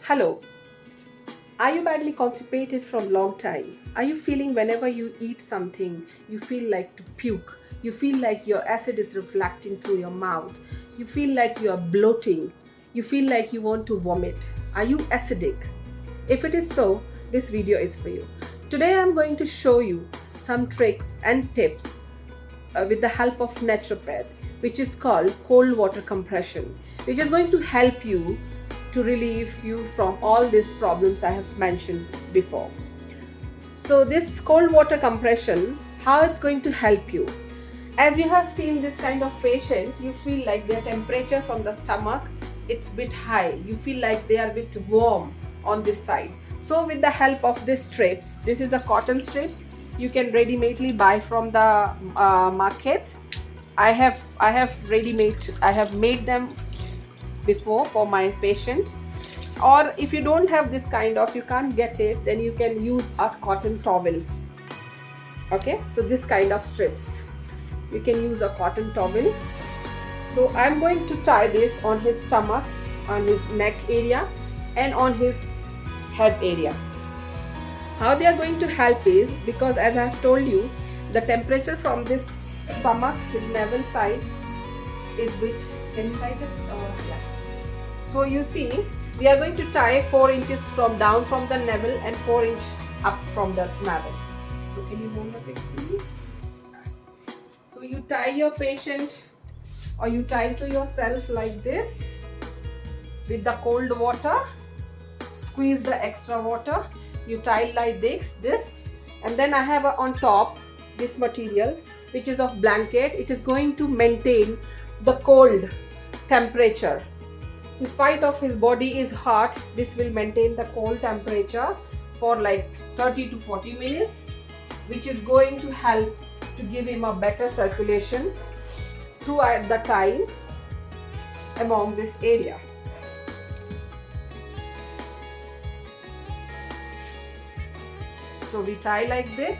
Hello. Are you badly constipated from long time? Are you feeling whenever you eat something, you feel like to puke? You feel like your acid is reflecting through your mouth. You feel like you are bloating. You feel like you want to vomit. Are you acidic? If it is so, this video is for you. Today I am going to show you some tricks and tips with the help of Naturopath, which is called cold water compression, which is going to help you to relieve you from all these problems I have mentioned before. So this cold water compression, how it's going to help you? As you have seen this kind of patient, you feel like their temperature from the stomach, it's a bit high. You feel like they are a bit warm on this side. So with the help of these strips, this is the cotton strips, you can ready-madely buy from the markets. I have made them before for my patient, or if you don't have this kind of, you can't get it, then you can use a cotton towel. Okay, so this kind of strips, you can use a cotton towel. So I'm going to tie this on his stomach, on his neck area and on his head area. How they are going to help is, because as I have told you, the temperature from this stomach, his navel side is bit, can you tie this? Yeah. So you see, we are going to tie 4 inches from down from the navel and 4 inch up from the navel. So can you hold it please? So you tie your patient, or you tie to yourself like this with the cold water. Squeeze the extra water. You tie like this, and then I have on top this material, which is of blanket. It is going to maintain the cold temperature. In spite of his body is hot, this will maintain the cold temperature for like 30 to 40 minutes, which is going to help to give him a better circulation throughout the time among this area. So we tie like this.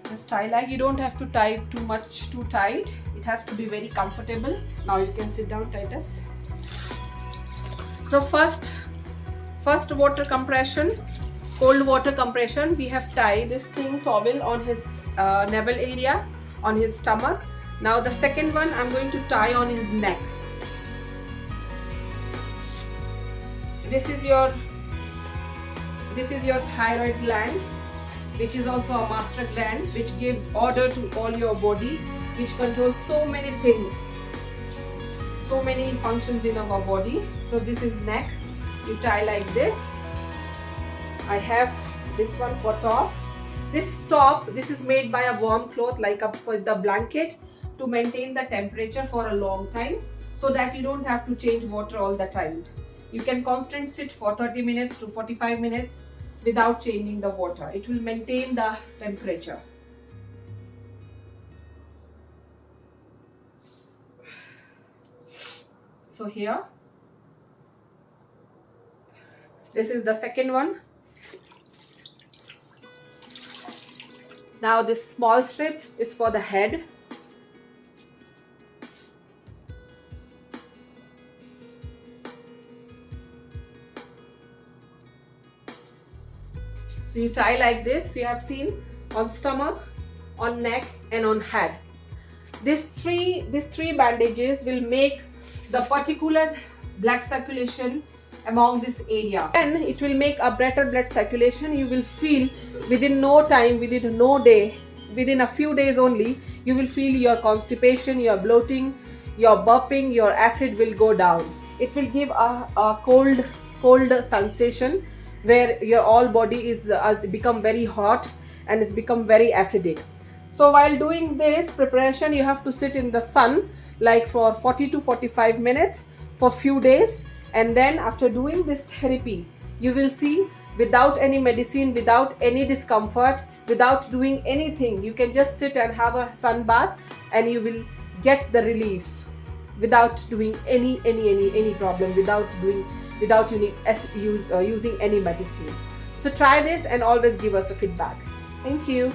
Just tie like, you don't have to tie too tight. It has to be very comfortable. Now you can sit down, Titus. So first water compression, cold water compression, we have tied this thin towel on his navel area, on his stomach. Now the second one I'm going to tie on his neck. This is your thyroid gland, which is also a master gland, which gives order to all your body, which controls so many things, so many functions in our body. So this is neck. You tie like this. I have this one for top. This is made by a warm cloth, like for the blanket, to maintain the temperature for a long time, so that you don't have to change water all the time. You can constantly sit for 30 minutes to 45 minutes without changing the water. It will maintain the temperature. So here, this is the second one. Now this small strip is for the head. So you tie like this. You have seen on stomach, on neck and on head. These three bandages will make the particular blood circulation among this area, and it will make a better blood circulation. You will feel within no time, within no day, within a few days only, you will feel your constipation, your bloating, your burping, your acid will go down. It will give a cold sensation where your all body is become very hot and it's become very acidic. So while doing this preparation, you have to sit in the sun like for 40 to 45 minutes for few days, and then after doing this therapy, you will see, without any medicine, without any discomfort, without doing anything, you can just sit and have a sun bath and you will get the relief without doing any problem, without using any medicine. So try this and always give us a feedback. Thank you.